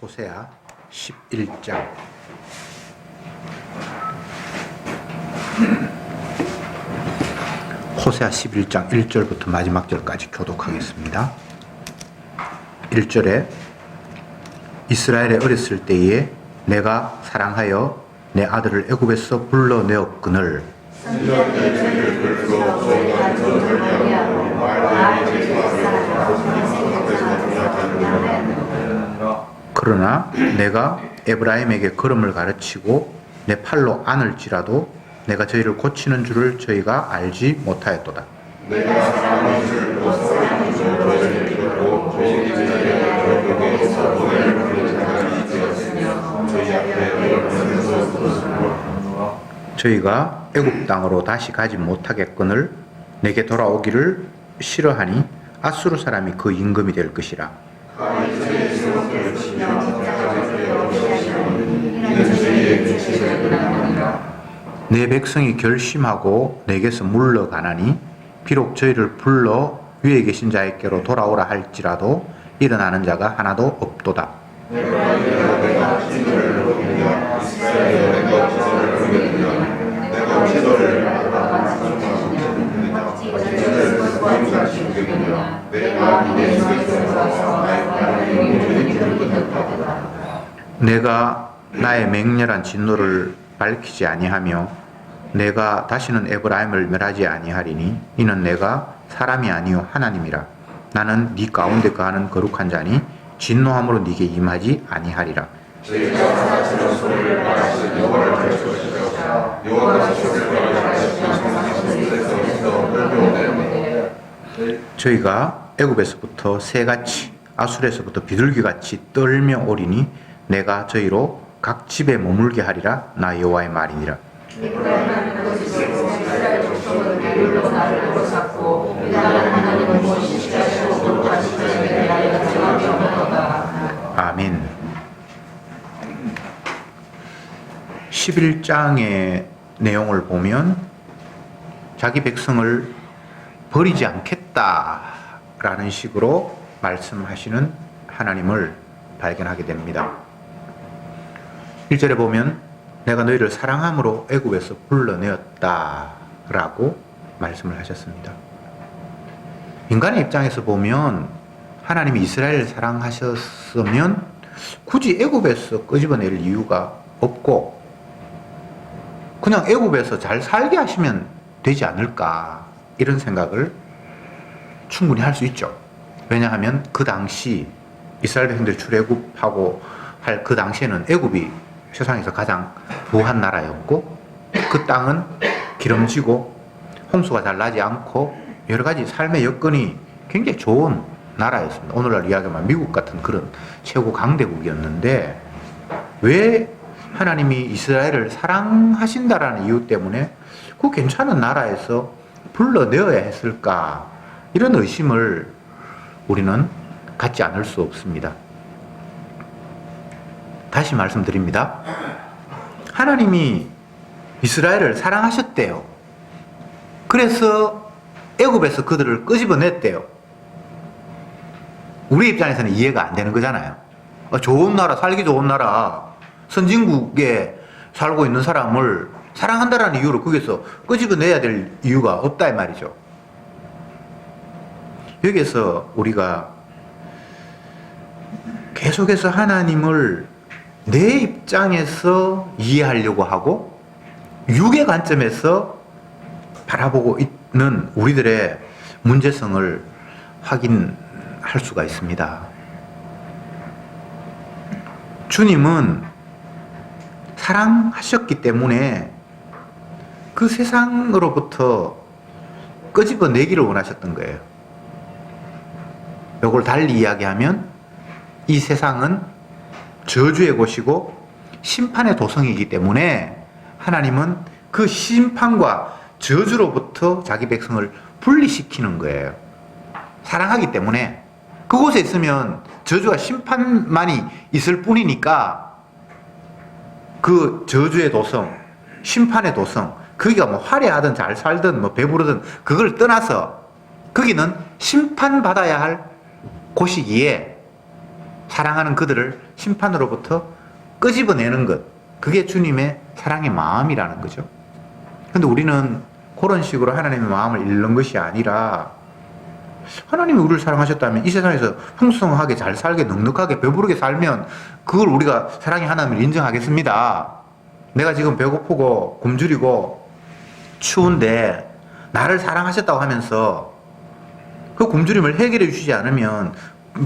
호세아 11장 호세아 11장 1절부터 마지막 절까지 교독하겠습니다. 1절에 이스라엘에 어렸을 때에 내가 사랑하여 내 아들을 애굽에서 불러내었거늘 그러나 내가 에브라임에게 걸음을 가르치고 내 팔로 안을지라도 내가 저희를 고치는 줄을 저희가 알지 못하였도다. 저희가 애굽 땅으로 다시 가지 못하겠거늘 내게 돌아오기를 싫어하니 아수르 사람이 그 임금이 될 것이라. 내 백성이 결심하고 내게서 물러가나니 비록 저희를 불러 위에 계신 자에게로 돌아오라 할지라도 일어나는 자가 하나도 없도다. 내가 나의 맹렬한 진노를 밝히지 아니하며 내가 다시는 에브라임을 멸하지 아니하리니 이는 내가 사람이 아니요 하나님이라. 나는 네 가운데 거하는 거룩한 자니 진노함으로 네게 임하지 아니하리라. 저희가 애굽에서부터 새같이 아술에서부터 비둘기같이 떨며 오리니 내가 저희로 각 집에 머물게 하리라. 나 여호와의 말이니라. 아멘. 11장의 내용을 보면 자기 백성을 버리지 않겠다라는 식으로 말씀하시는 하나님을 발견하게 됩니다. 1절에 보면 내가 너희를 사랑함으로 애굽에서 불러내었다라고 말씀을 하셨습니다. 인간의 입장에서 보면 하나님이 이스라엘을 사랑하셨으면 굳이 애굽에서 끄집어낼 이유가 없고 그냥 애굽에서 잘 살게 하시면 되지 않을까 이런 생각을 충분히 할 수 있죠. 왜냐하면 그 당시 이스라엘 백성들 출애굽하고 할 그 당시에는 애굽이 세상에서 가장 부한 나라였고 그 땅은 기름지고 홍수가 잘 나지 않고 여러 가지 삶의 여건이 굉장히 좋은 나라였습니다. 오늘날 이야기하면 미국 같은 그런 최고 강대국이었는데 왜 하나님이 이스라엘을 사랑하신다라는 이유 때문에 그 괜찮은 나라에서 불러내어야 했을까 이런 의심을 우리는 갖지 않을 수 없습니다. 다시 말씀드립니다. 하나님이 이스라엘을 사랑하셨대요. 그래서 애굽에서 그들을 끄집어냈대요. 우리 입장에서는 이해가 안 되는 거잖아요. 좋은 나라, 살기 좋은 나라, 선진국에 살고 있는 사람을 사랑한다라는 이유로 거기서 끄집어내야 될 이유가 없다 이 말이죠. 여기에서 우리가 계속해서 하나님을 내 입장에서 이해하려고 하고 육의 관점에서 바라보고 있는 우리들의 문제성을 확인할 수가 있습니다. 주님은 사랑하셨기 때문에 그 세상으로부터 끄집어내기를 원하셨던 거예요. 이걸 달리 이야기하면 이 세상은 저주의 곳이고 심판의 도성이기 때문에 하나님은 그 심판과 저주로부터 자기 백성을 분리시키는 거예요. 사랑하기 때문에 그곳에 있으면 저주와 심판만이 있을 뿐이니까 그 저주의 도성, 심판의 도성, 거기가 뭐 화려하든 잘 살든 뭐 배부르든 그걸 떠나서 거기는 심판받아야 할 곳이기에 사랑하는 그들을 심판으로부터 끄집어내는 것. 그게 주님의 사랑의 마음이라는 거죠. 근데 우리는 그런 식으로 하나님의 마음을 읽는 것이 아니라 하나님이 우리를 사랑하셨다면 이 세상에서 풍성하게 잘 살게 넉넉하게 배부르게 살면 그걸 우리가 사랑의 하나님을 인정하겠습니다. 내가 지금 배고프고 굶주리고 추운데 나를 사랑하셨다고 하면서 그 굶주림을 해결해 주시지 않으면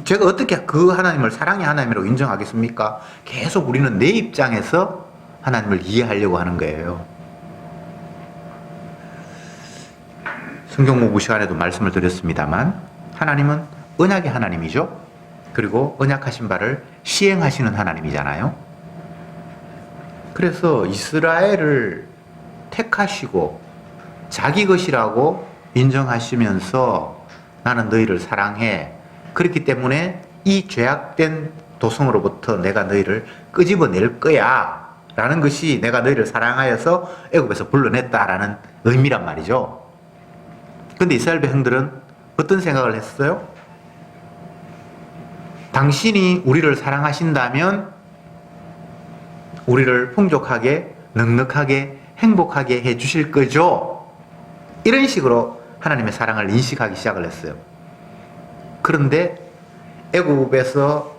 제가 어떻게 그 하나님을 사랑의 하나님이라고 인정하겠습니까? 계속 우리는 내 입장에서 하나님을 이해하려고 하는 거예요. 성경 공부 시간에도 말씀을 드렸습니다만 하나님은 언약의 하나님이죠. 그리고 언약하신 바를 시행하시는 하나님이잖아요. 그래서 이스라엘을 택하시고 자기 것이라고 인정하시면서 나는 너희를 사랑해. 그렇기 때문에 이 죄악된 도성으로부터 내가 너희를 끄집어낼 거야 라는 것이 내가 너희를 사랑하여서 애굽에서 불러냈다라는 의미란 말이죠. 근데 이스라엘 백성들은 어떤 생각을 했어요? 당신이 우리를 사랑하신다면 우리를 풍족하게 넉넉하게 행복하게 해 주실 거죠? 이런 식으로 하나님의 사랑을 인식하기 시작을 했어요. 그런데 애굽에서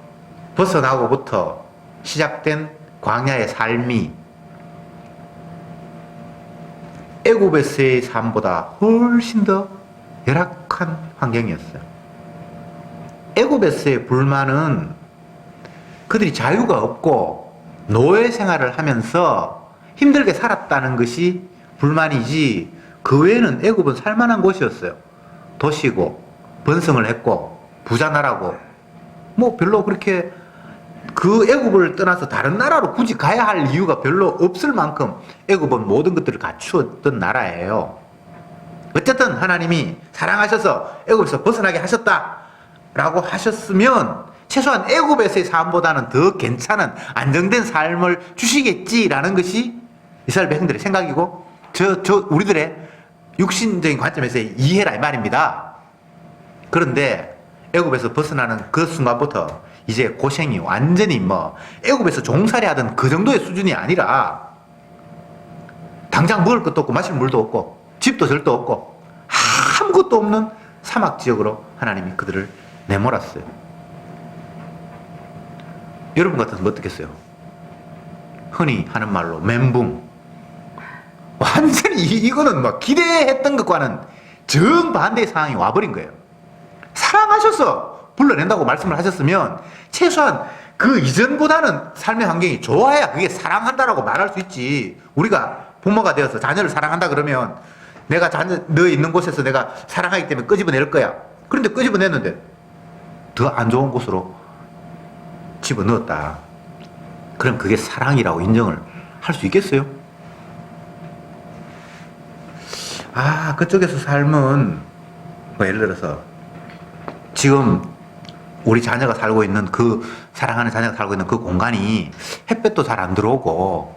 벗어나고부터 시작된 광야의 삶이 애굽에서의 삶보다 훨씬 더 열악한 환경이었어요. 애굽에서의 불만은 그들이 자유가 없고 노예 생활을 하면서 힘들게 살았다는 것이 불만이지 그 외에는 애굽은 살만한 곳이었어요. 도시고 번성을 했고 부자 나라고 뭐 별로 그렇게 그 애굽을 떠나서 다른 나라로 굳이 가야 할 이유가 별로 없을 만큼 애굽은 모든 것들을 갖추었던 나라예요. 어쨌든 하나님이 사랑하셔서 애굽에서 벗어나게 하셨다라고 하셨으면 최소한 애굽에서의 삶보다는 더 괜찮은 안정된 삶을 주시겠지라는 것이 이스라엘 백성들의 생각이고 우리들의 육신적인 관점에서 이해라 이 말입니다. 그런데 애굽에서 벗어나는 그 순간부터 이제 고생이 완전히 애굽에서 종살이 하던 그 정도의 수준이 아니라 당장 먹을 것도 없고 마실 물도 없고 집도 절도 없고 아무것도 없는 사막 지역으로 하나님이 그들을 내몰았어요. 여러분 같아서는 어떻겠어요? 흔히 하는 말로 멘붕. 완전히 이거는 기대했던 것과는 정반대의 상황이 와버린 거예요. 사랑하셔서 불러낸다고 말씀을 하셨으면 최소한 그 이전보다는 삶의 환경이 좋아야 그게 사랑한다라고 말할 수 있지. 우리가 부모가 되어서 자녀를 사랑한다 그러면 내가 너 있는 곳에서 내가 사랑하기 때문에 끄집어낼 거야. 그런데 끄집어냈는데 더 안 좋은 곳으로 집어넣었다. 그럼 그게 사랑이라고 인정을 할 수 있겠어요? 그쪽에서 삶은 예를 들어서 지금 우리 자녀가 살고 있는 사랑하는 자녀가 살고 있는 그 공간이 햇볕도 잘 안 들어오고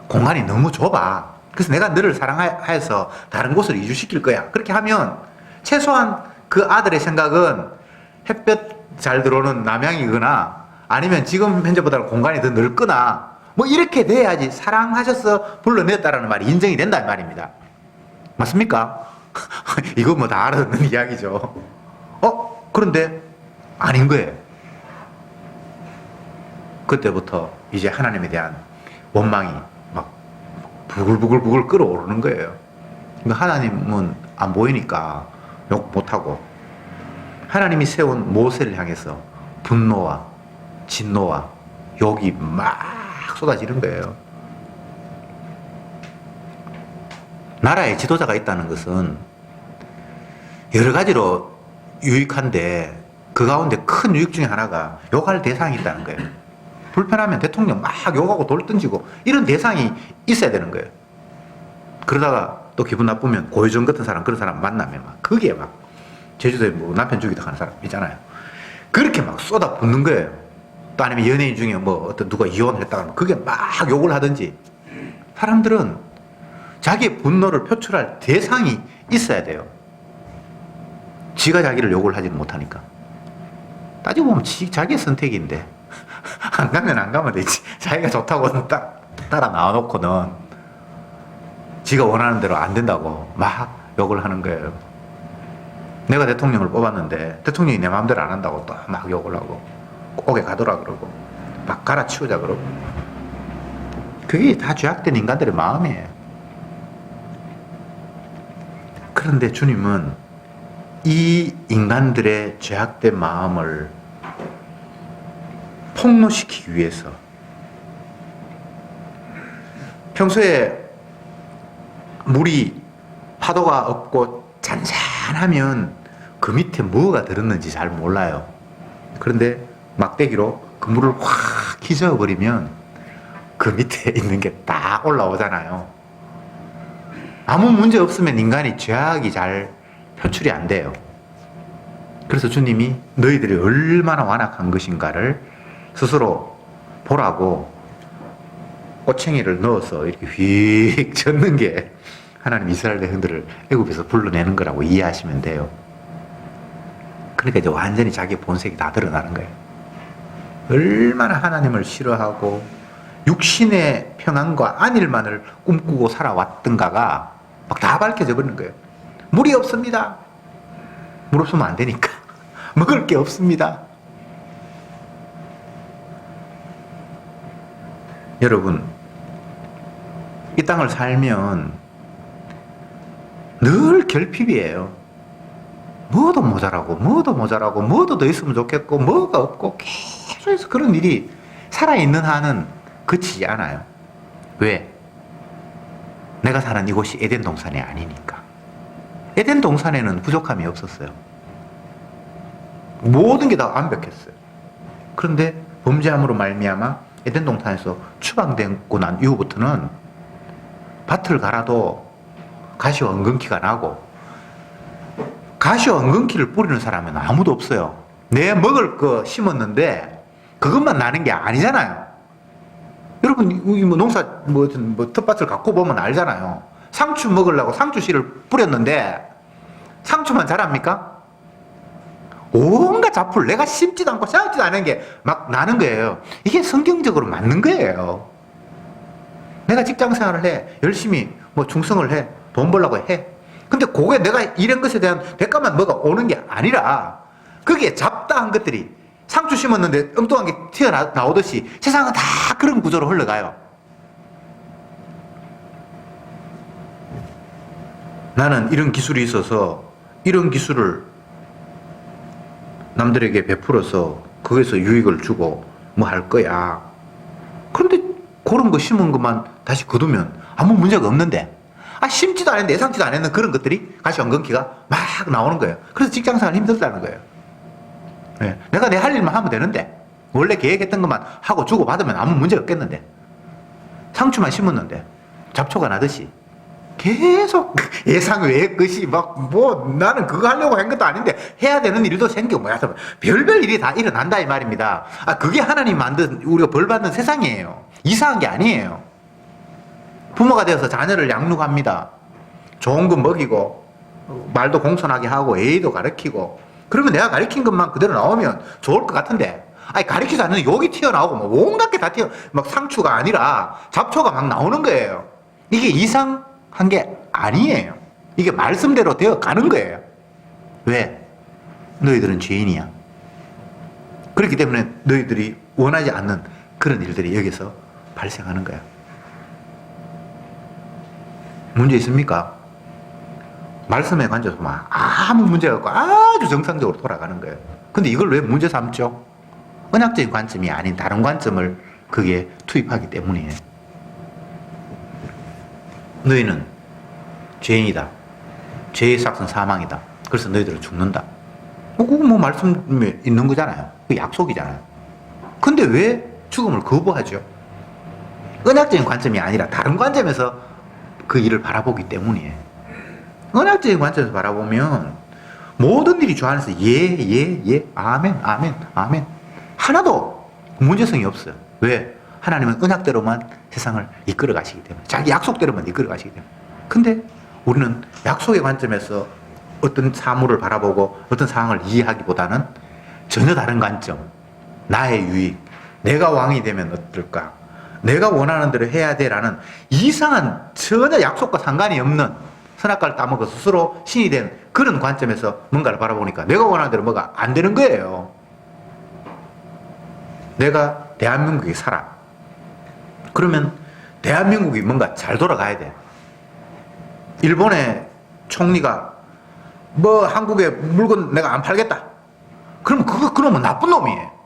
공간이 너무 좁아. 그래서 내가 너를 사랑해서 다른 곳으로 이주시킬 거야. 그렇게 하면 최소한 그 아들의 생각은 햇볕 잘 들어오는 남향이거나 아니면 지금 현재보다는 공간이 더 넓거나 이렇게 돼야지 사랑하셔서 불러냈다라는 말이 인정이 된다는 말입니다. 맞습니까? 이거 다 알아듣는 이야기죠. 그런데 아닌 거예요. 그때부터 이제 하나님에 대한 원망이 부글부글 끓어오르는 거예요. 하나님은 안 보이니까 욕 못하고 하나님이 세운 모세를 향해서 분노와 진노와 욕이 막 쏟아지는 거예요. 나라에 지도자가 있다는 것은 여러 가지로 유익한데 그 가운데 큰 유익 중에 하나가 욕할 대상이 있다는 거예요. 불편하면 대통령 막 욕하고 돌 던지고 이런 대상이 있어야 되는 거예요. 그러다가 또 기분 나쁘면 고효정 같은 사람 그런 사람 만나면 그게 제주도에 남편 죽이다 하는 사람 있잖아요. 그렇게 쏟아붓는 거예요. 또 아니면 연예인 중에 어떤 누가 이혼했다 하면 그게 막 욕을 하든지. 사람들은 자기의 분노를 표출할 대상이 있어야 돼요. 지가 자기를 욕을 하지는 못하니까. 따지고 보면 자기의 선택인데 안 가면 안 가면 되지. 자기가 좋다고 따라 나와놓고는 지가 원하는 대로 안 된다고 막 욕을 하는 거예요. 내가 대통령을 뽑았는데 대통령이 내 마음대로 안 한다고 또 막 욕을 하고 옥에 가더라 그러고 막 갈아치우자 그러고. 그게 다 죄악된 인간들의 마음이에요. 그런데 주님은 이 인간들의 죄악된 마음을 폭로시키기 위해서 평소에 물이 파도가 없고 잔잔하면 그 밑에 뭐가 들었는지 잘 몰라요. 그런데 막대기로 그 물을 확 휘저어버리면 그 밑에 있는 게 다 올라오잖아요. 아무 문제 없으면 인간이 죄악이 잘 표출이 안 돼요. 그래서 주님이 너희들이 얼마나 완악한 것인가를 스스로 보라고 꼬챙이를 넣어서 이렇게 휙 젓는 게 하나님 이스라엘 백성들을 애굽에서 불러내는 거라고 이해하시면 돼요. 그러니까 이제 완전히 자기 본색이 다 드러나는 거예요. 얼마나 하나님을 싫어하고 육신의 평안과 안일만을 꿈꾸고 살아왔던가가 막 다 밝혀져 버리는 거예요. 물이 없습니다. 물 없으면 안 되니까. 먹을 게 없습니다. 여러분, 이 땅을 살면 늘 결핍이에요. 뭐도 모자라고, 뭐도 모자라고, 뭐도 더 있으면 좋겠고, 뭐가 없고, 계속해서 그런 일이 살아있는 한은 그치지 않아요. 왜? 내가 사는 이곳이 에덴 동산이 아니니까. 에덴 동산에는 부족함이 없었어요. 모든 게 다 완벽했어요. 그런데 범죄함으로 말미암아 에덴 동산에서 추방되고 난 이후부터는 밭을 갈아도 가시와 엉겅퀴가 나고, 가시와 엉겅퀴를 뿌리는 사람은 아무도 없어요. 내 먹을 거 심었는데 그것만 나는 게 아니잖아요. 여러분, 뭐 농사, 뭐 텃밭을 갖고 보면 알잖아요. 상추 먹으려고 상추씨를 뿌렸는데 상추만 자랍니까? 온갖 잡풀, 내가 심지도 않고 생각지도 않은 게 막 나는 거예요. 이게 성경적으로 맞는 거예요. 내가 직장 생활을 해, 열심히 뭐 충성을 해, 돈 벌려고 해. 근데 그게 내가 이런 것에 대한 대가만 뭐가 오는 게 아니라, 그게 잡다한 것들이 상추 심었는데 엉뚱한 게 튀어나오듯이 세상은 다 그런 구조로 흘러가요. 나는 이런 기술이 있어서 이런 기술을 남들에게 베풀어서 거기서 유익을 주고 뭐 할 거야. 그런데 그런 거 심은 것만 다시 거두면 아무 문제가 없는데, 심지도 않았는데 예상치도 않았는 그런 것들이 가시 엉겅퀴가 막 나오는 거예요. 그래서 직장생활 힘들다는 거예요. 네. 내가 내 할 일만 하면 되는데, 원래 계획했던 것만 하고 주고 받으면 아무 문제가 없겠는데, 상추만 심었는데 잡초가 나듯이 계속 예상 외의 것이 나는 그거 하려고 한 것도 아닌데 해야 되는 일도 생기고 별별 일이 다 일어난다 이 말입니다. 그게 하나님 만든 우리가 벌 받는 세상이에요. 이상한 게 아니에요. 부모가 되어서 자녀를 양육합니다. 좋은 거 먹이고 말도 공손하게 하고 예의도 가르치고, 그러면 내가 가르친 것만 그대로 나오면 좋을 것 같은데, 가르치지 않는 욕이 튀어나오고 온갖 게 다 상추가 아니라 잡초가 막 나오는 거예요. 이게 이상한 게 아니에요. 이게 말씀대로 되어 가는 거예요. 왜? 너희들은 죄인이야. 그렇기 때문에 너희들이 원하지 않는 그런 일들이 여기서 발생하는 거야. 문제 있습니까? 말씀에 관해서 아무 문제가 없고 아주 정상적으로 돌아가는 거예요. 근데 이걸 왜 문제 삼죠? 언약적인 관점이 아닌 다른 관점을 거기에 투입하기 때문이에요. 너희는 죄인이다. 죄의 삭은 사망이다. 그래서 너희들은 죽는다. 그거 말씀에 있는 거잖아요. 그 약속이잖아요. 근데 왜 죽음을 거부하죠? 언약적인 관점이 아니라 다른 관점에서 그 일을 바라보기 때문이에요. 언약적인 관점에서 바라보면 모든 일이 주 안에서 예, 아멘, 아멘, 아멘. 하나도 문제성이 없어요. 왜? 하나님은 언약대로만 세상을 이끌어 가시기 때문에, 자기 약속대로만 이끌어 가시기 때문에. 근데 우리는 약속의 관점에서 어떤 사물을 바라보고 어떤 상황을 이해하기보다는 전혀 다른 관점. 나의 유익. 내가 왕이 되면 어떨까? 내가 원하는 대로 해야 돼라는 이상한 전혀 약속과 상관이 없는 선악과를 따먹어 스스로 신이 된 그런 관점에서 뭔가를 바라보니까 내가 원하는 대로 뭐가 안 되는 거예요. 내가 대한민국에 살아. 그러면 대한민국이 뭔가 잘 돌아가야 돼. 일본의 총리가 뭐 한국에 물건 내가 안 팔겠다. 그러면 나쁜 놈이에요.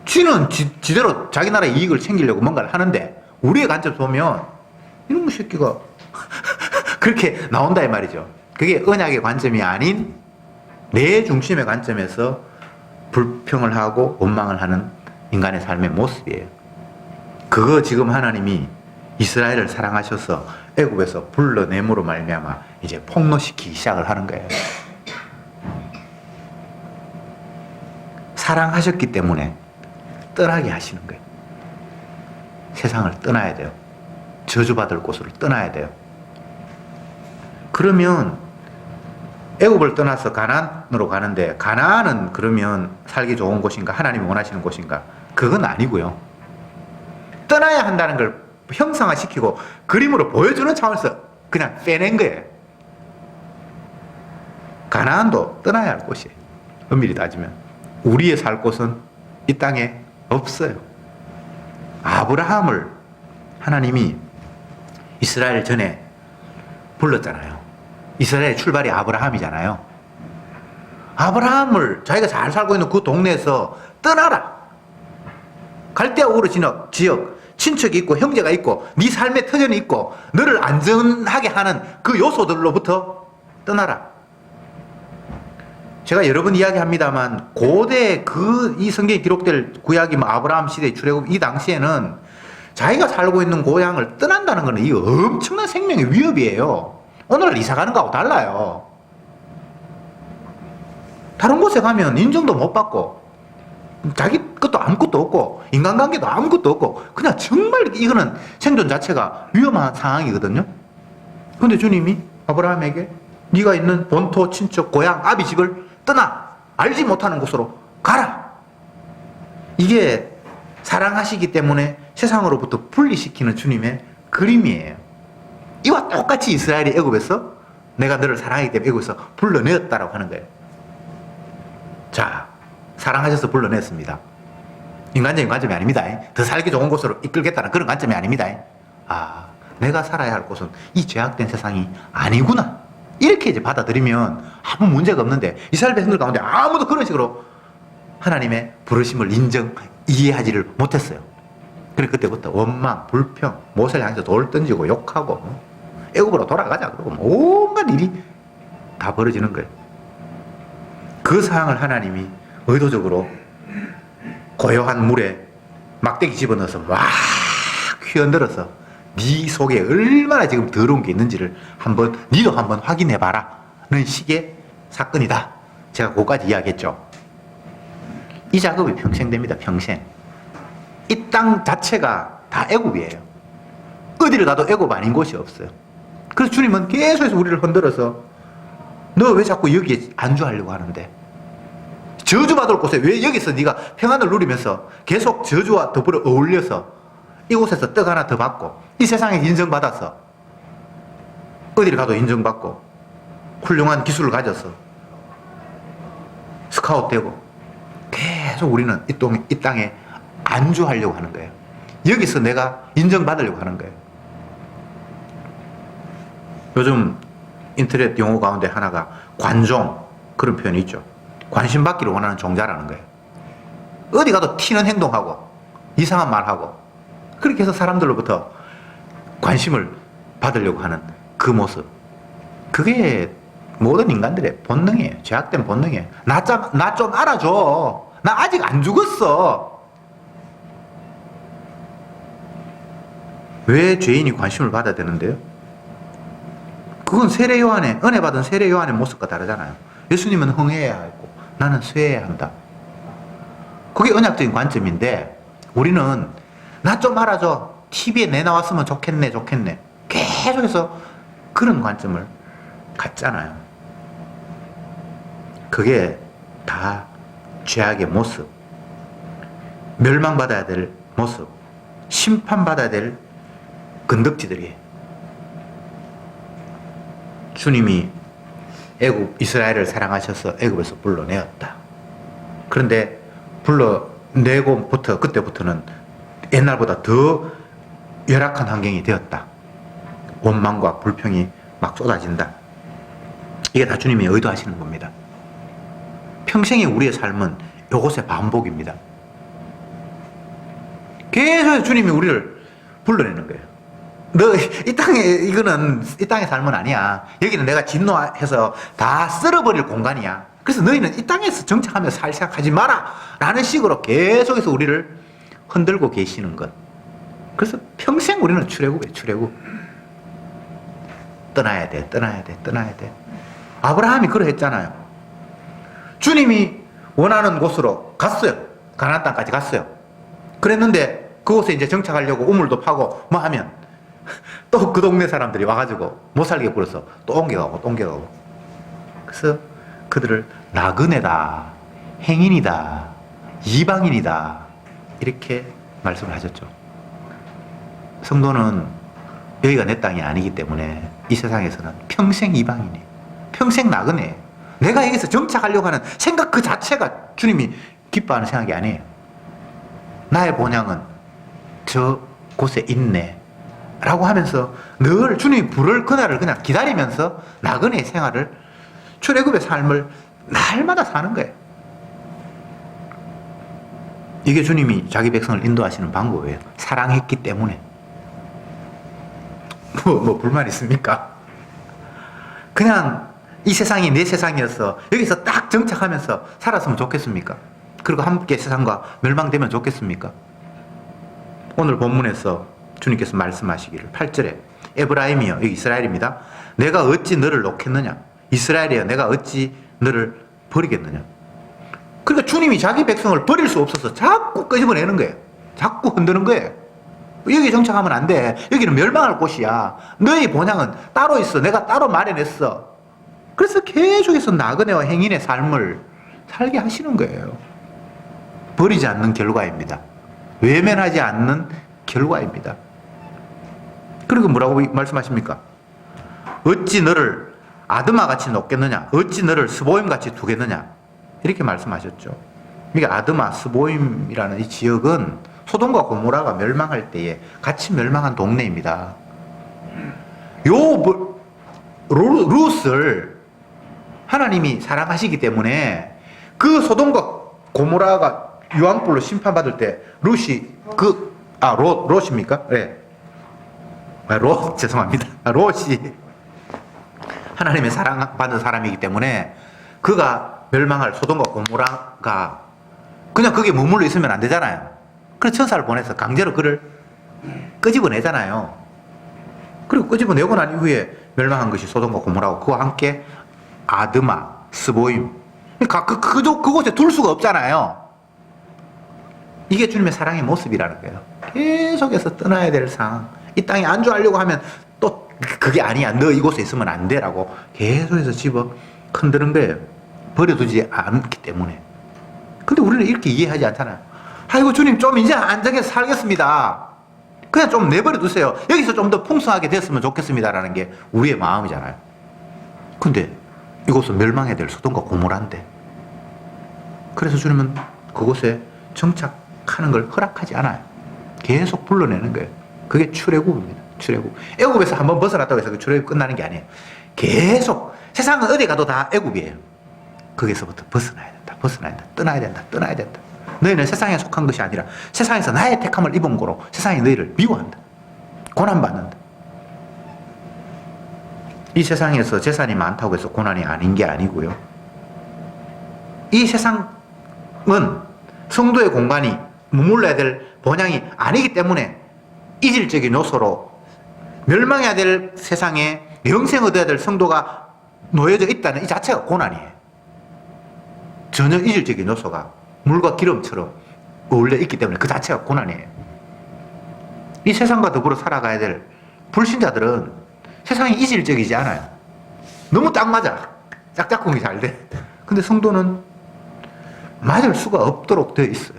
쥐는 지대로 자기 나라의 이익을 챙기려고 뭔가를 하는데 우리의 관점에서 보면 이놈의 새끼가 그렇게 나온다 이 말이죠. 그게 언약의 관점이 아닌 내 중심의 관점에서 불평을 하고 원망을 하는 인간의 삶의 모습이에요. 그거 지금 하나님이 이스라엘을 사랑하셔서 애굽에서 불러내므로 말미암아 이제 폭로시키기 시작을 하는 거예요. 사랑하셨기 때문에 떠나게 하시는 거예요. 세상을 떠나야 돼요. 저주받을 곳으로 떠나야 돼요. 그러면 애굽을 떠나서 가나안으로 가는데 가나안은 그러면 살기 좋은 곳인가? 하나님이 원하시는 곳인가? 그건 아니고요. 떠나야 한다는 걸 형상화시키고 그림으로 보여주는 차원에서 그냥 빼낸 거예요. 가나안도 떠나야 할 곳이에요. 엄밀히 따지면 우리의 살 곳은 이 땅에 없어요. 아브라함을 하나님이 이스라엘 전에 불렀잖아요. 이스라엘의 출발이 아브라함이잖아요. 아브라함을 자기가 잘 살고 있는 그 동네에서 떠나라. 갈대아 우르 지역 친척이 있고 형제가 있고 네 삶의 터전이 있고 너를 안전하게 하는 그 요소들로부터 떠나라. 제가 여러 번 이야기합니다만 고대 이 성경에 기록될 구약이 뭐 아브라함 시대 출애굽 이 당시에는 자기가 살고 있는 고향을 떠난다는 것은 이 엄청난 생명의 위협이에요. 오늘날 이사 가는 거하고 달라요. 다른 곳에 가면 인정도 못 받고 자기 것도 아무것도 없고 인간관계도 아무것도 없고 그냥 정말 이거는 생존 자체가 위험한 상황이거든요. 그런데 주님이 아브라함에게 네가 있는 본토 친척 고향 아비 집을 떠나 알지 못하는 곳으로 가라. 이게 사랑하시기 때문에 세상으로부터 분리시키는 주님의 그림이에요. 이와 똑같이 이스라엘이 애굽에서 내가 너를 사랑하기 때문에 애굽에서 불러내었다라고 하는 거예요. 자, 사랑하셔서 불러냈습니다. 인간적인 관점이 아닙니다. 더 살기 좋은 곳으로 이끌겠다는 그런 관점이 아닙니다. 아, 내가 살아야 할 곳은 이 죄악된 세상이 아니구나. 이렇게 이제 받아들이면 아무 문제가 없는데 이스라엘 백성들 가운데 아무도 그런 식으로 하나님의 부르심을 이해하지를 못했어요. 그래서 그때부터 원망, 불평, 모세를 향해서 돌 던지고 욕하고 애굽으로 돌아가자 그러고 온갖 일이 다 벌어지는 거예요. 그 상황을 하나님이 의도적으로 고요한 물에 막대기 집어넣어서 막 휘어들어서 네 속에 얼마나 지금 더러운 게 있는지를 니도 한번 확인해봐라 는 식의 사건이다. 제가 그거까지 이야기했죠. 이 작업이 평생 됩니다. 평생. 이 땅 자체가 다 애굽이에요. 어디를 가도 애굽 아닌 곳이 없어요. 그래서 주님은 계속해서 우리를 흔들어서 너 왜 자꾸 여기에 안주하려고 하는데? 저주받을 곳에 왜 여기서 네가 평안을 누리면서 계속 저주와 더불어 어울려서 이곳에서 떡 하나 더 받고 이 세상에 인정받아서 어디를 가도 인정받고 훌륭한 기술을 가져서 스카웃 되고 계속 우리는 이 땅에 안주하려고 하는 거예요. 여기서 내가 인정받으려고 하는 거예요. 요즘 인터넷 용어 가운데 하나가 관종 그런 표현이 있죠. 관심받기를 원하는 종자라는 거예요. 어디 가도 튀는 행동하고 이상한 말하고 그렇게 해서 사람들로부터 관심을 받으려고 하는 그 모습. 그게 모든 인간들의 본능이에요. 죄악된 본능이에요. 나 좀 알아줘. 나 아직 안 죽었어. 왜 죄인이 관심을 받아야 되는데요? 그건 세례 요한의 은혜 받은 세례 요한의 모습과 다르잖아요. 예수님은 흥해야 하고 나는 쇠해야 한다. 그게 언약적인 관점인데 우리는 나 좀 알아줘. TV에 내 나왔으면 좋겠네. 계속해서 그런 관점을 갖잖아요. 그게 다 죄악의 모습, 멸망받아야 될 모습, 심판받아야 될 건덕지들이에요. 주님이 이스라엘을 사랑하셔서 애굽에서 불러내었다. 그런데 불러내고부터 그때부터는 옛날보다 더 열악한 환경이 되었다. 원망과 불평이 막 쏟아진다. 이게 다 주님이 의도하시는 겁니다. 평생의 우리의 삶은 이것의 반복입니다. 계속 주님이 우리를 불러내는 거예요. 너 이 땅의 삶은 아니야. 여기는 내가 진노해서 다 쓸어버릴 공간이야. 그래서 너희는 이 땅에서 정착하며 살 생각하지 마라 라는 식으로 계속해서 우리를 흔들고 계시는 것. 그래서 평생 우리는 출애굽이에요. 출애굽. 떠나야 돼. 아브라함이 그러했잖아요. 주님이 원하는 곳으로 갔어요. 가나안 땅까지 갔어요. 그랬는데 그곳에 이제 정착하려고 우물도 파고 뭐 하면 또 그 동네 사람들이 와가지고 못 살게 굴어서 또 옮겨가고. 그래서 그들을 나그네다, 행인이다, 이방인이다 이렇게 말씀을 하셨죠. 성도는 여기가 내 땅이 아니기 때문에 이 세상에서는 평생 이방인이에요. 평생 나그네예요. 내가 여기서 정착하려고 하는 생각 그 자체가 주님이 기뻐하는 생각이 아니에요. 나의 본향은 저 곳에 있네 라고 하면서 늘 주님이 부를 그날을 그냥 기다리면서 나그네의 생활을, 출애굽의 삶을 날마다 사는 거예요. 이게 주님이 자기 백성을 인도하시는 방법이에요. 사랑했기 때문에. 뭐 불만 있습니까? 그냥 이 세상이 내 세상이어서 여기서 딱 정착하면서 살았으면 좋겠습니까? 그리고 함께 세상과 멸망되면 좋겠습니까? 오늘 본문에서 주님께서 말씀하시기를 8절에 에브라임이여, 여기 이스라엘입니다. 내가 어찌 너를 놓겠느냐? 이스라엘이여, 내가 어찌 너를 버리겠느냐? 그러니까 주님이 자기 백성을 버릴 수 없어서 자꾸 끄집어내는 거예요. 자꾸 흔드는 거예요. 여기 정착하면 안 돼. 여기는 멸망할 곳이야. 너희 본향은 따로 있어. 내가 따로 마련했어. 그래서 계속해서 나그네와 행인의 삶을 살게 하시는 거예요. 버리지 않는 결과입니다. 외면하지 않는 결과입니다. 그리고 뭐라고 말씀하십니까? 어찌 너를 아드마같이 놓겠느냐? 어찌 너를 스보임같이 두겠느냐? 이렇게 말씀하셨죠. 이게 아드마, 스보임이라는 이 지역은 소돔과 고모라가 멸망할 때에 같이 멸망한 동네입니다. 룻을 하나님이 사랑하시기 때문에 그 소돔과 고모라가 유황불로 심판받을 때 룻이 롯입니까? 네. 죄송합니다. 롯이 하나님의 사랑받은 사람이기 때문에 그가 멸망할 소돔과 고모라가 그냥 거기에 머물러 있으면 안 되잖아요. 그래서 천사를 보내서 강제로 그를 끄집어내잖아요. 그리고 끄집어내고 난 이후에 멸망한 것이 소돔과 고모라고 그와 함께 아드마, 스보임. 그곳에 둘 수가 없잖아요. 이게 주님의 사랑의 모습이라는 거예요. 계속해서 떠나야 될 상황. 이 땅에 안주하려고 하면 또 그게 아니야. 너 이곳에 있으면 안 돼라고 계속해서 집어 흔드는 거예요. 버려두지 않기 때문에. 근데 우리는 이렇게 이해하지 않잖아요. 아이고 주님 좀 이제 안정해서 살겠습니다. 그냥 좀 내버려 두세요. 여기서 좀 더 풍성하게 됐으면 좋겠습니다라는 게 우리의 마음이잖아요. 근데 이곳은 멸망해야 될 소돔과 고모라인데 그래서 주님은 그곳에 정착하는 걸 허락하지 않아요. 계속 불러내는 거예요. 그게 출애굽입니다. 출애굽. 애굽에서 한번 벗어났다고 해서 그 출애굽이 끝나는 게 아니에요. 계속 세상은 어디 가도 다 애굽이에요. 거기서부터 벗어나야 된다. 떠나야 된다. 너희는 세상에 속한 것이 아니라 세상에서 나의 택함을 입은 거로 세상이 너희를 미워한다. 고난받는다. 이 세상에서 재산이 많다고 해서 고난이 아닌 게 아니고요. 이 세상은 성도의 공간이 머물러야 될 본향이 아니기 때문에 이질적인 요소로 멸망해야 될 세상에 영생 얻어야 될 성도가 놓여져 있다는 이 자체가 고난이에요. 전혀 이질적인 요소가 물과 기름처럼 어울려 있기 때문에 그 자체가 고난이에요. 이 세상과 더불어 살아가야 될 불신자들은 세상이 이질적이지 않아요. 너무 딱 맞아. 짝짝꿍이 잘 돼. 근데 성도는 맞을 수가 없도록 되어 있어요.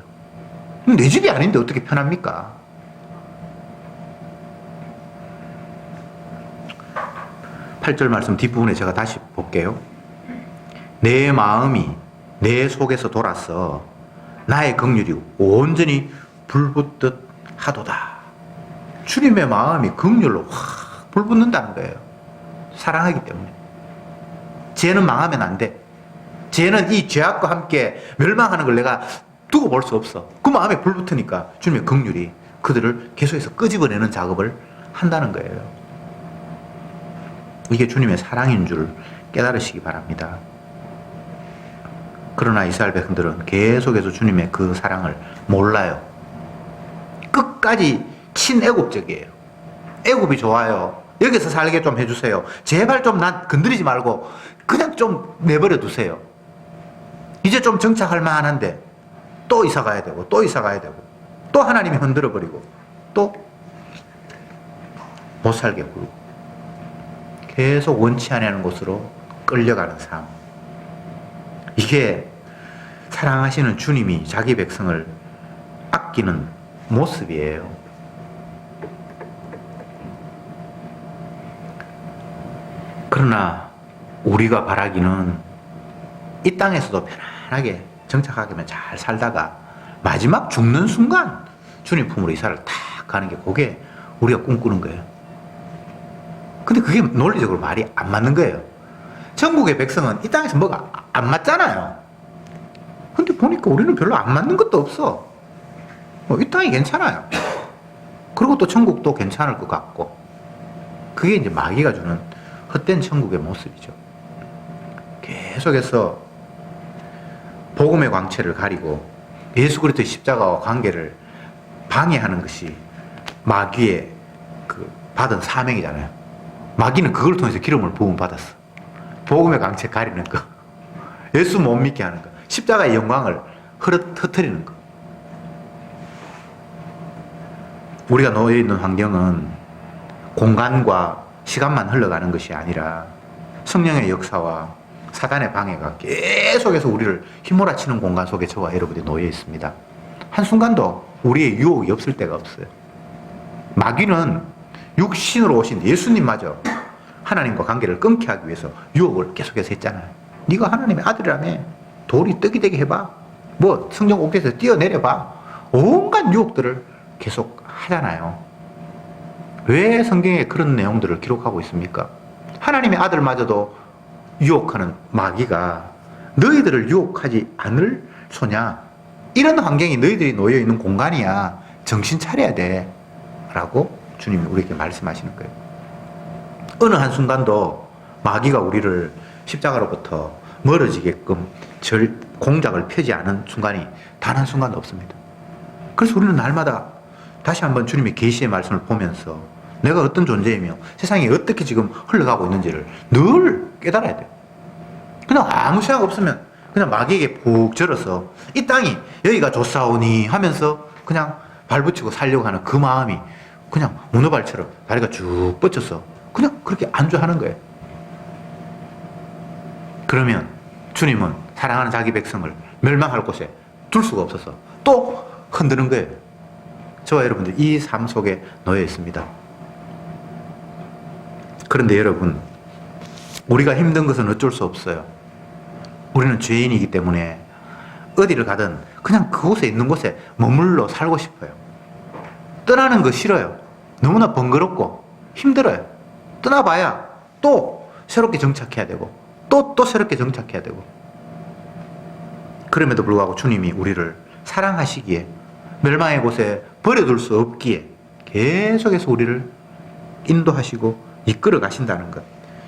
내 집이 아닌데 어떻게 편합니까? 8절 말씀 뒷부분에 제가 다시 볼게요. 내 마음이 내 속에서 돌아서 나의 긍휼이 온전히 불붙듯 하도다. 주님의 마음이 긍휼로 확 불붙는다는 거예요. 사랑하기 때문에. 죄는 망하면 안 돼. 죄는 이 죄악과 함께 멸망하는 걸 내가 두고 볼 수 없어. 그 마음에 불붙으니까 주님의 긍휼이 그들을 계속해서 끄집어내는 작업을 한다는 거예요. 이게 주님의 사랑인 줄 깨달으시기 바랍니다. 그러나 이스라엘 백성들은 계속해서 주님의 그 사랑을 몰라요. 끝까지 친애국적이에요. 애국이 좋아요. 여기서 살게 좀 해주세요. 제발 좀 난 건드리지 말고 그냥 좀 내버려 두세요. 이제 좀 정착할 만한데 또 이사 가야 되고 또 이사 가야 되고 또 하나님이 흔들어 버리고 또 못 살게 굴고 계속 원치 않는 곳으로 끌려가는 삶. 이게 사랑하시는 주님이 자기 백성을 아끼는 모습이에요. 그러나 우리가 바라기는 이 땅에서도 편안하게 정착하게만 잘 살다가 마지막 죽는 순간 주님 품으로 이사를 탁 가는 게 그게 우리가 꿈꾸는 거예요. 근데 그게 논리적으로 말이 안 맞는 거예요. 천국의 백성은 이 땅에서 뭐가 안 맞잖아요. 근데 보니까 우리는 별로 안 맞는 것도 없어. 이 땅이 괜찮아요. 그리고 또 천국도 괜찮을 것 같고. 그게 이제 마귀가 주는 헛된 천국의 모습이죠. 계속해서 복음의 광채를 가리고 예수 그리스도의 십자가와 관계를 방해하는 것이 마귀의 그 받은 사명이잖아요. 마귀는 그걸 통해서 기름을 부음 받았어. 복음의 광채 가리는 거, 예수 못 믿게 하는 거, 십자가의 영광을 흩어뜨리는 거. 우리가 놓여 있는 환경은 공간과 시간만 흘러가는 것이 아니라 성령의 역사와 사단의 방해가 계속해서 우리를 휘몰아치는 공간 속에 저와 여러분이 놓여 있습니다. 한순간도 우리의 유혹이 없을 때가 없어요. 마귀는 육신으로 오신 예수님마저 하나님과 관계를 끊게 하기 위해서 유혹을 계속해서 했잖아요. 네가 하나님의 아들이라며 돌이 떡이 되게 해봐. 뭐 성전 옥에서 뛰어내려봐. 온갖 유혹들을 계속 하잖아요. 왜 성경에 그런 내용들을 기록하고 있습니까? 하나님의 아들마저도 유혹하는 마귀가 너희들을 유혹하지 않을 소냐? 이런 환경이 너희들이 놓여있는 공간이야. 정신 차려야 돼. 라고 주님이 우리에게 말씀하시는 거예요. 어느 한순간도 마귀가 우리를 십자가로부터 멀어지게끔 공작을 펴지 않은 순간이 단 한순간도 없습니다. 그래서 우리는 날마다 다시 한번 주님의 계시의 말씀을 보면서 내가 어떤 존재이며 세상이 어떻게 지금 흘러가고 있는지를 늘 깨달아야 돼요. 그냥 아무 생각 없으면 그냥 마귀에게 푹 절어서 이 땅이 여기가 좋사오니 하면서 그냥 발붙이고 살려고 하는 그 마음이 그냥 문어발처럼 다리가 쭉 뻗쳐서 그냥 그렇게 안주하는 거예요. 그러면 주님은 사랑하는 자기 백성을 멸망할 곳에 둘 수가 없어서 또 흔드는 거예요. 저와 여러분들 이 삶 속에 놓여 있습니다. 그런데 여러분, 우리가 힘든 것은 어쩔 수 없어요. 우리는 죄인이기 때문에 어디를 가든 그냥 그곳에 있는 곳에 머물러 살고 싶어요. 떠나는 거 싫어요. 너무나 번거롭고 힘들어요. 떠나봐야 또 새롭게 정착해야 되고 또 새롭게 정착해야 되고. 그럼에도 불구하고 주님이 우리를 사랑하시기에 멸망의 곳에 버려둘 수 없기에 계속해서 우리를 인도하시고 이끌어 가신다는 것.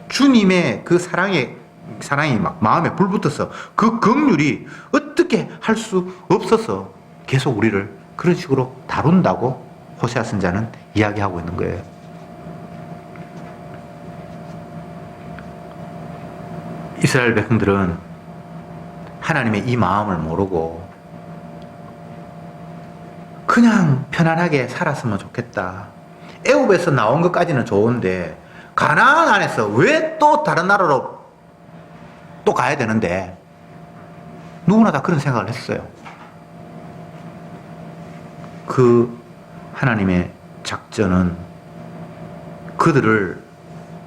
주님의 그 사랑이 막 마음에 불붙어서 그 긍휼이 어떻게 할 수 없어서 계속 우리를 그런 식으로 다룬다고 호세아 선자는 이야기하고 있는 거예요. 이스라엘 백성들은 하나님의 이 마음을 모르고 그냥 편안하게 살았으면 좋겠다. 애굽에서 나온 것까지는 좋은데 가나안 안에서 왜 또 다른 나라로 또 가야 되는데 누구나 다 그런 생각을 했어요. 그 하나님의 작전은 그들을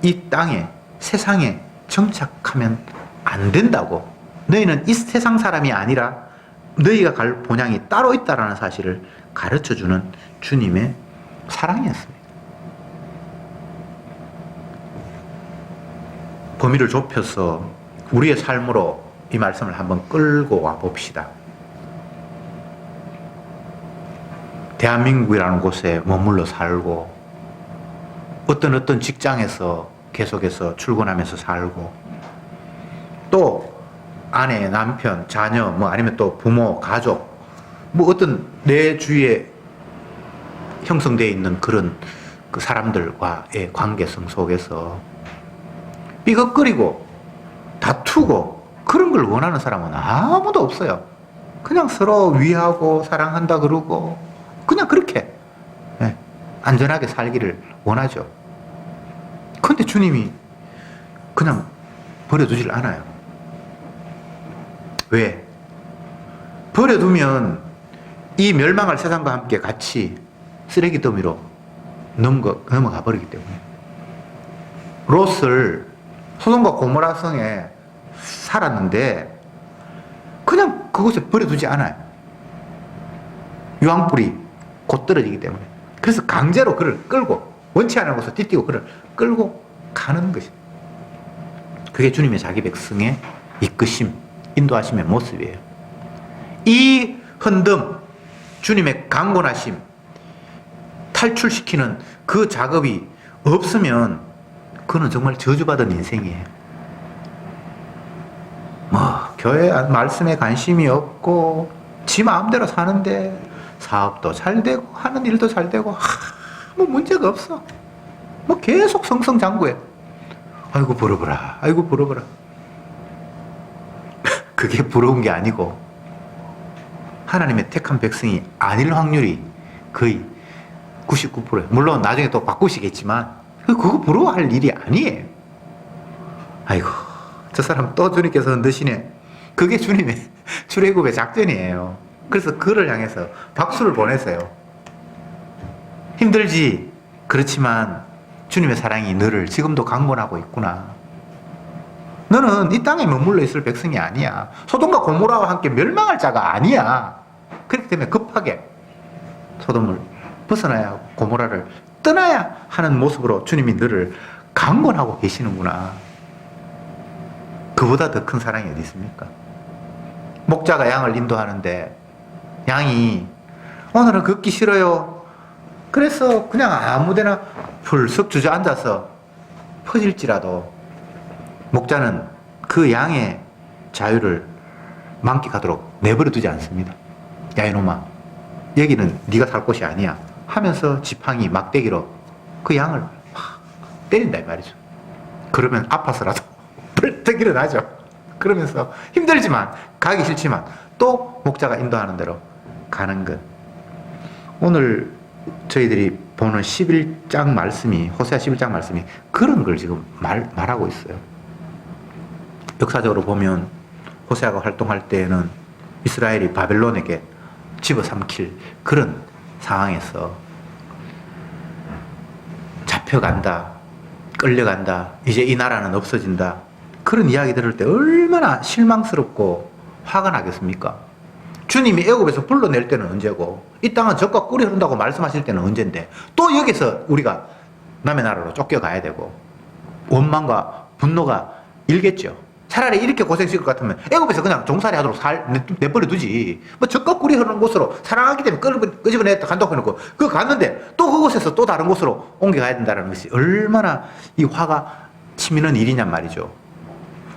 이 땅에, 세상에 정착하면 안 된다고. 너희는 이 세상 사람이 아니라 너희가 갈 본향이 따로 있다라는 사실을 가르쳐주는 주님의 사랑이었습니다. 범위를 좁혀서 우리의 삶으로 이 말씀을 한번 끌고 와 봅시다. 대한민국이라는 곳에 머물러 살고 어떤 직장에서 계속해서 출근하면서 살고 또 아내, 남편, 자녀, 뭐 아니면 또 부모, 가족, 뭐 어떤 내 주위에 형성되어 있는 그런 그 사람들과의 관계성 속에서 삐걱거리고 다투고 그런 걸 원하는 사람은 아무도 없어요. 그냥 서로 위하고 사랑한다 그러고 그냥 그렇게 안전하게 살기를 원하죠. 그런데 주님이 그냥 버려두질 않아요. 왜? 버려두면 이 멸망할 세상과 함께 같이 쓰레기 더미로 넘어가 버리기 때문에. 롯을 소돔과 고모라 성에 살았는데 그냥 그곳에 버려두지 않아요. 유황불이 곧 떨어지기 때문에. 그래서 강제로 그를 끌고 원치 않은 곳을 띠띠고 그를 끌고 가는 것이. 그게 주님의 자기 백성의 이끄심, 인도하심의 모습이에요. 이 흔듦, 주님의 강권하심, 탈출시키는 그 작업이 없으면 그는 정말 저주받은 인생이에요. 교회 말씀에 관심이 없고 지 마음대로 사는데 사업도 잘 되고 하는 일도 잘 되고 아무 문제가 없어. 계속 성성장구해. 아이고 부러워라. 아이고 부러워라. 그게 부러운 게 아니고 하나님의 택한 백성이 아닐 확률이 거의 99%예요. 물론 나중에 또 바꾸시겠지만 그거 부러워할 일이 아니에요. 아이고 저 사람 또 주님께서 흔드시네. 그게 주님의 출애굽의 작전이에요. 그래서 그를 향해서 박수를 보내세요. 힘들지. 그렇지만 주님의 사랑이 너를 지금도 강권하고 있구나. 너는 이 땅에 머물러 있을 백성이 아니야. 소돔과 고모라와 함께 멸망할 자가 아니야. 그렇기 때문에 급하게 소돔을 벗어나야 하고 고모라를 떠나야 하는 모습으로 주님이 너를 강권하고 계시는구나. 그보다 더 큰 사랑이 어디 있습니까? 목자가 양을 인도하는데 양이 오늘은 걷기 싫어요. 그래서 그냥 아무데나 풀썩 주저앉아서 퍼질지라도 목자는 그 양의 자유를 만끽하도록 내버려 두지 않습니다. 야 이놈아, 여기는 네가 살 곳이 아니야 하면서 지팡이 막대기로 그 양을 확 때린다 이 말이죠. 그러면 아파서라도 벌떡 일어나죠. 그러면서 힘들지만 가기 싫지만 또 목자가 인도하는 대로 가는 것. 오늘 저희들이 보는 11장 말씀이, 호세아 11장 말씀이 그런 걸 지금 말하고 있어요. 역사적으로 보면 호세아가 활동할 때에는 이스라엘이 바벨론에게 집어삼킬 그런 상황에서 잡혀간다, 끌려간다, 이제 이 나라는 없어진다, 그런 이야기 들을 때 얼마나 실망스럽고 화가 나겠습니까? 주님이 애굽에서 불러낼 때는 언제고 이 땅은 젖과 꿀이 흐른다고 말씀하실 때는 언젠데 또 여기서 우리가 남의 나라로 쫓겨가야 되고 원망과 분노가 일겠죠. 차라리 이렇게 고생시킬 것 같으면 애굽에서 그냥 종살이 하도록 내버려 두지. 젖과 꿀이 흐르는 곳으로 사랑하기 때문에 끄집어냈다 간다고 해놓고 그거 갔는데 또 그곳에서 또 다른 곳으로 옮겨가야 된다는 것이 얼마나 이 화가 치미는 일이냔 말이죠.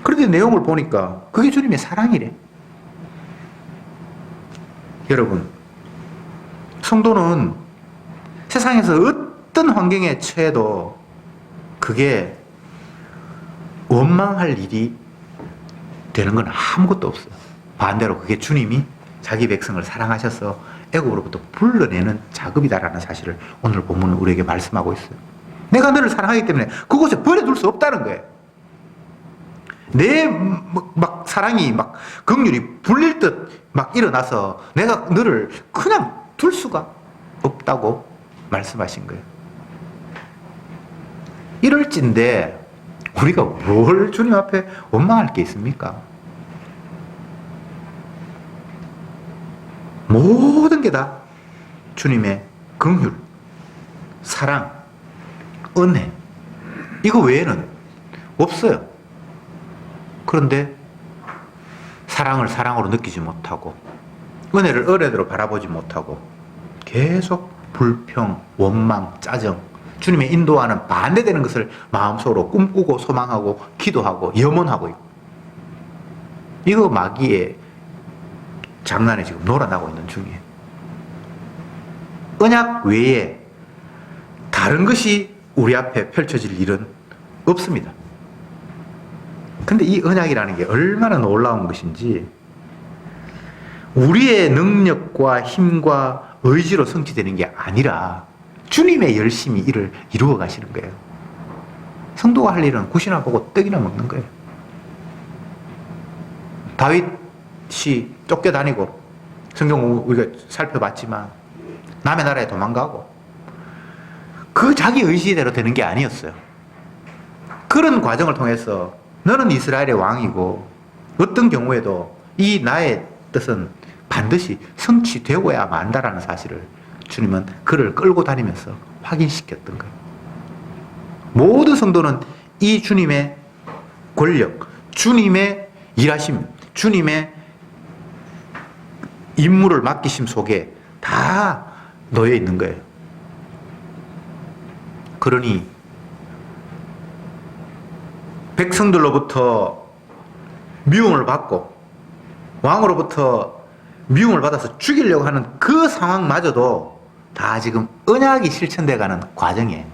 그런데 내용을 보니까 그게 주님의 사랑이래. 여러분, 성도는 세상에서 어떤 환경에 처해도 그게 원망할 일이 되는 건 아무것도 없어요. 반대로 그게 주님이 자기 백성을 사랑하셔서 애굽으로부터 불러내는 작업이다라는 사실을 오늘 본문은 우리에게 말씀하고 있어요. 내가 너를 사랑하기 때문에 그곳에 버려둘 수 없다는 거예요. 내 막 사랑이 막 긍휼이 불릴 듯 막 일어나서 내가 너를 그냥 둘 수가 없다고 말씀하신 거예요. 이럴진데 우리가 뭘 주님 앞에 원망할 게 있습니까? 모든 게 다 주님의 긍휼, 사랑, 은혜 이거 외에는 없어요. 그런데 사랑을 사랑으로 느끼지 못하고 은혜를 은혜대로 바라보지 못하고 계속 불평, 원망, 짜증 주님의 인도와는 반대되는 것을 마음속으로 꿈꾸고 소망하고 기도하고 염원하고 있고 이거 마귀의 장난에 지금 놀아나고 있는 중이에요. 언약 외에 다른 것이 우리 앞에 펼쳐질 일은 없습니다. 근데 이 언약이라는 게 얼마나 놀라운 것인지 우리의 능력과 힘과 의지로 성취되는 게 아니라 주님의 열심히 일을 이루어 가시는 거예요. 성도가 할 일은 굿이나 보고 떡이나 먹는 거예요. 다윗이 쫓겨다니고 성경 우리가 살펴봤지만 남의 나라에 도망가고 그 자기 의지대로 되는 게 아니었어요. 그런 과정을 통해서 너는 이스라엘의 왕이고 어떤 경우에도 이 나의 뜻은 반드시 성취되고야 만다라는 사실을 주님은 그를 끌고 다니면서 확인시켰던 거예요. 모든 성도는 이 주님의 권력, 주님의 일하심, 주님의 임무를 맡기심 속에 다 놓여 있는 거예요. 그러니 백성들로부터 미움을 받고 왕으로부터 미움을 받아서 죽이려고 하는 그 상황마저도 다 지금 언약이 실천돼가는 과정이에요.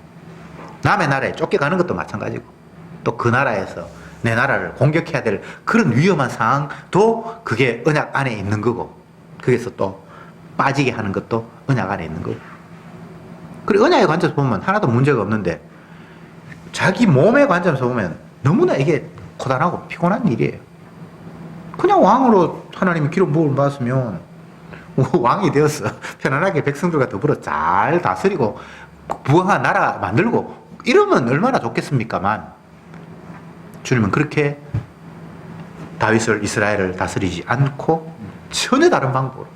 남의 나라에 쫓겨가는 것도 마찬가지고 또 그 나라에서 내 나라를 공격해야 될 그런 위험한 상황도 그게 언약 안에 있는 거고 거기서 또 빠지게 하는 것도 언약 안에 있는 거고 그리고 언약의 관점에서 보면 하나도 문제가 없는데 자기 몸의 관점에서 보면 너무나 이게 고단하고 피곤한 일이에요. 그냥 왕으로 하나님이 기름 부음을 받았으면 왕이 되어서 편안하게 백성들과 더불어 잘 다스리고 부강한 나라 만들고 이러면 얼마나 좋겠습니까만 주님은 그렇게 다윗을 이스라엘을 다스리지 않고 전혀 다른 방법으로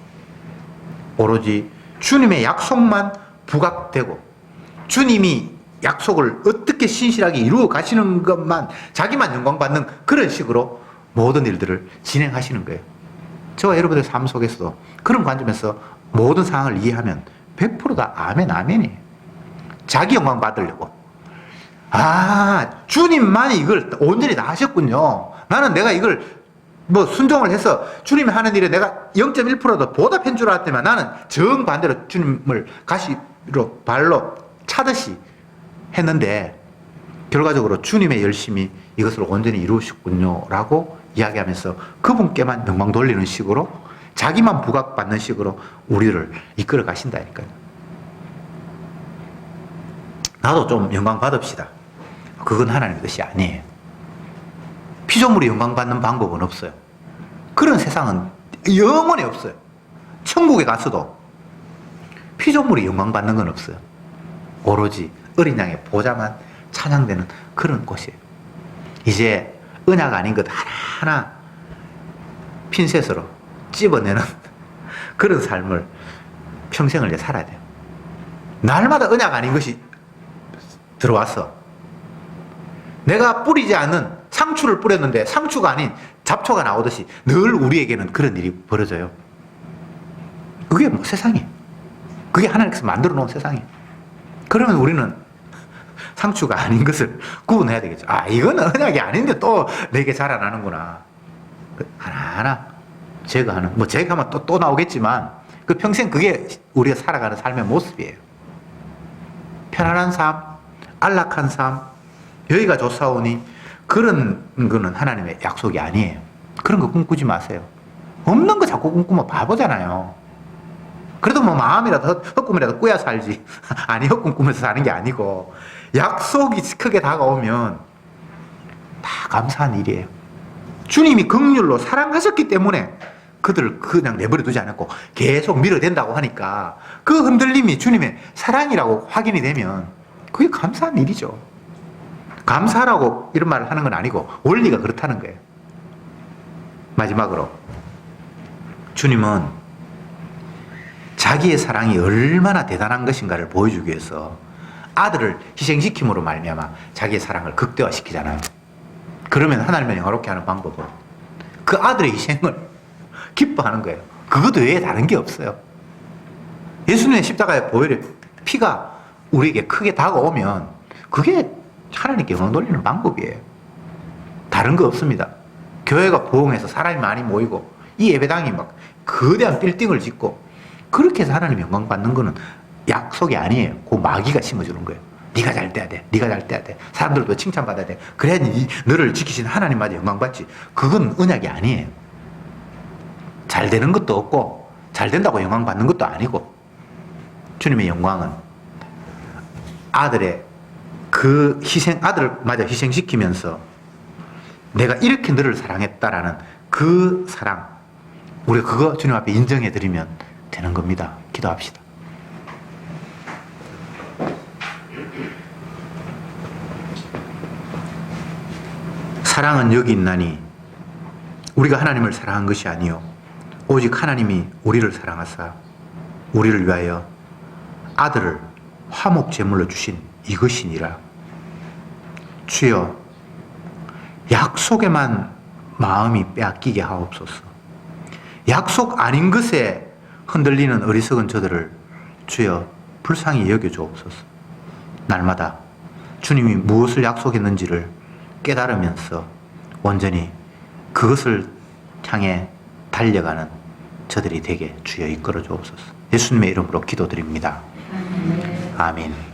오로지 주님의 약속만 부각되고 주님이 약속을 어떻게 신실하게 이루어 가시는 것만 자기만 영광받는 그런 식으로 모든 일들을 진행하시는 거예요. 저와 여러분의 삶 속에서도 그런 관점에서 모든 상황을 이해하면 100%다 아멘 아멘이에요. 자기 영광 받으려고 주님만이 이걸 온전히 다 하셨군요. 나는 내가 이걸 순종을 해서 주님이 하는 일에 내가 0.1%도 보답한 줄 알았더만 나는 정반대로 주님을 가시로 발로 차듯이 했는데 결과적으로 주님의 열심이 이것을 온전히 이루셨군요 라고 이야기하면서 그분께만 영광 돌리는 식으로 자기만 부각받는 식으로 우리를 이끌어 가신다니까요. 나도 좀 영광 받읍시다. 그건 하나님의 뜻이 아니에요. 피조물이 영광 받는 방법은 없어요. 그런 세상은 영원히 없어요. 천국에 가서도 피조물이 영광 받는 건 없어요. 오로지 어린 양의 보좌만 찬양되는 그런 곳이에요. 이제 언약 아닌 것 하나하나 핀셋으로 찝어내는 그런 삶을 평생을 이제 살아야 돼요. 날마다 언약 아닌 것이 들어와서 내가 뿌리지 않은 상추를 뿌렸는데 상추가 아닌 잡초가 나오듯이 늘 우리에게는 그런 일이 벌어져요. 그게 세상이에요. 그게 하나님께서 만들어 놓은 세상이에요. 그러면 우리는 상추가 아닌 것을 구분해야 되겠죠. 이거는 언약이 아닌데 또 내게 자라나는구나. 하나하나 제거하는, 제거하면 또 나오겠지만, 그 평생 그게 우리가 살아가는 삶의 모습이에요. 편안한 삶, 안락한 삶, 여기가 좋사오니, 그런 거는 하나님의 약속이 아니에요. 그런 거 꿈꾸지 마세요. 없는 거 자꾸 꿈꾸면 바보잖아요. 그래도 마음이라도 헛꿈이라도 꾸야 살지. 아니, 헛꿈 꾸면서 사는 게 아니고, 약속이 크게 다가오면 다 감사한 일이에요. 주님이 긍휼로 사랑하셨기 때문에 그들을 그냥 내버려 두지 않았고 계속 밀어댄다고 하니까 그 흔들림이 주님의 사랑이라고 확인이 되면 그게 감사한 일이죠. 감사라고 이런 말을 하는 건 아니고 원리가 그렇다는 거예요. 마지막으로 주님은 자기의 사랑이 얼마나 대단한 것인가를 보여주기 위해서 아들을 희생시킴으로 말미암아 자기의 사랑을 극대화시키잖아요. 그러면 하나님을 영화롭게 하는 방법은 그 아들의 희생을 기뻐하는 거예요. 그것 외에 다른 게 없어요. 예수님의 십자가의 보혈의 피가 우리에게 크게 다가오면 그게 하나님께 영광 돌리는 방법이에요. 다른 거 없습니다. 교회가 부흥해서 사람이 많이 모이고 이 예배당이 막 거대한 빌딩을 짓고 그렇게 해서 하나님 영광 받는 거는 약속이 아니에요. 그 마귀가 심어주는 거예요. 네가 잘 돼야 돼. 네가 잘 돼야 돼. 사람들도 칭찬받아야 돼. 그래야 너를 지키신 하나님마저 영광 받지. 그건 언약이 아니에요. 잘 되는 것도 없고 잘 된다고 영광 받는 것도 아니고 주님의 영광은 아들의 그 아들을 마저 희생시키면서 내가 이렇게 너를 사랑했다라는 그 사랑, 우리가 그거 주님 앞에 인정해 드리면 되는 겁니다. 기도합시다. 사랑은 여기 있나니 우리가 하나님을 사랑한 것이 아니요 오직 하나님이 우리를 사랑하사 우리를 위하여 아들을 화목 제물로 주신 이것이니라. 주여, 약속에만 마음이 빼앗기게 하옵소서. 약속 아닌 것에 흔들리는 어리석은 저들을 주여 불쌍히 여겨 주옵소서. 날마다 주님이 무엇을 약속했는지를 깨달으면서 온전히 그것을 향해 달려가는 저들이 되게 주여 이끌어 주옵소서. 예수님의 이름으로 기도드립니다. 아멘.